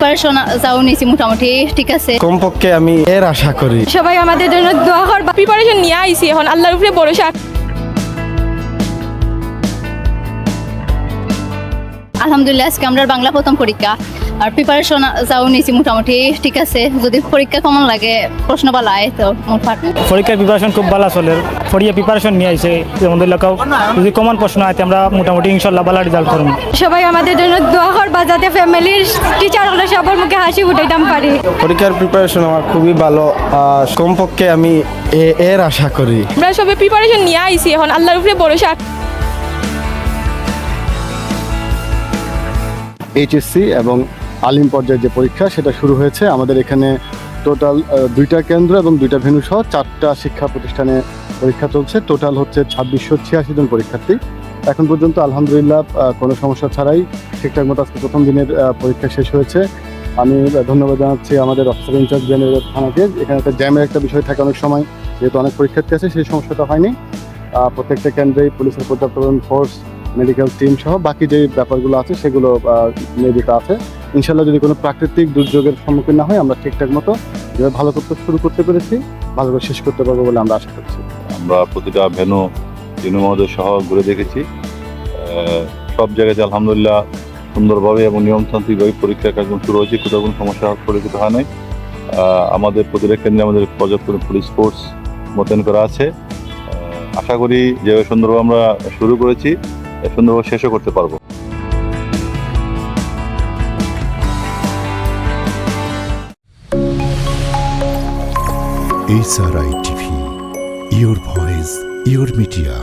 পড়াশোনা যাও নিয়েছি মোটামুটি ঠিক আছে। কমপক্ষে আমি এর আশা করি। সবাই আমাদের জন্য দোয়া করবা। প্রিপারেশন নিয়ে আইছি, এখন আল্লাহর উপরে ভরসা। আলহামদুলিল্লাহ আজকে আমরা বাংলা প্রথম পরীক্ষা আর প্রিপারেশন যাও নিয়েছি মোটামুটি ঠিক আছে। যদি পরীক্ষা কেমন লাগে প্রশ্ন বলা হয় তো পরীক্ষার প্রিপারেশন খুব ভালো চলে। পরীক্ষা প্রিপারেশন নিয়ে আইছে আলহামদুলিল্লাহ। যদি কমন প্রশ্ন হয় আমরা মোটামুটি ইনশাল্লাহ ভালো রেজাল্ট করব। সবাই আমাদের জন্য দোয়া করবা যাতে ফ্যামিলির টিচারগুলো সবার মুখে হাসি ফুটাইতাম পারি। পরীক্ষার প্রিপারেশন আমার খুবই ভালো। কমপক্ষে আমি এর আশা করি। আমরা সবাই প্রিপারেশন নিয়ে আইছি, এখন আল্লাহর উপরে ভরসা। এইচএসসি এবং আলিম পর্যায়ের যে পরীক্ষা সেটা শুরু হয়েছে। আমাদের এখানে টোটাল 2টা কেন্দ্র এবং 2টা ভেন্যু সহ 4টা শিক্ষা প্রতিষ্ঠানে পরীক্ষা চলছে। টোটাল হচ্ছে 2686 জন পরীক্ষার্থী। এখন পর্যন্ত আলহামদুলিল্লাহ কোনো সমস্যা ছাড়াই ঠিকঠাক মতো আজকে প্রথম দিনের পরীক্ষা শেষ হয়েছে। আমি ধন্যবাদ জানাচ্ছি আমাদের অফিসার ইনচার্জ জেনারেল থানাকে। এখানে একটা জ্যামের একটা বিষয় থাকে অনেক সময়, যেহেতু অনেক পরীক্ষার্থী আছে সেই সমস্যাটা হয়নি। প্রত্যেকটা কেন্দ্রেই পুলিশের পর্যাপ্ত ফোর্স, মেডিকেল টিম সহ বাকি যে ব্যাপারগুলো আছে সেগুলো মেডিকেল আছে। ইনশাল্লাহ যদি কোনো প্রাকৃতিক দুর্যোগের সম্মুখীন না হয় আমরা ঠিকঠাক মতো যেভাবে ভালো করতে শুরু করতে পেরেছি ভালো করে শেষ করতে পারবো বলে আমরা আশা করছি। আমরা প্রতিটা ভেন্যু মহোদয় সহ ঘুরে দেখেছি। সব জায়গাতে আলহামদুলিল্লাহ সুন্দরভাবে এবং নিয়মতান্ত্রিকভাবে পরীক্ষার কার্যক্রম শুরু হয়েছে। কোথাও কোনো সমস্যা পরিচিত হয় নাই। আমাদের প্রতিটা কেন্দ্রে আমাদের পর্যাপ্ত পুলিশ ফোর্স মোতায়েন করা আছে। আশা করি যেভাবে সুন্দরভাবে আমরা শুরু করেছি সুন্দরভাবে শেষও করতে পারবো। SRI TV, your voice, your media.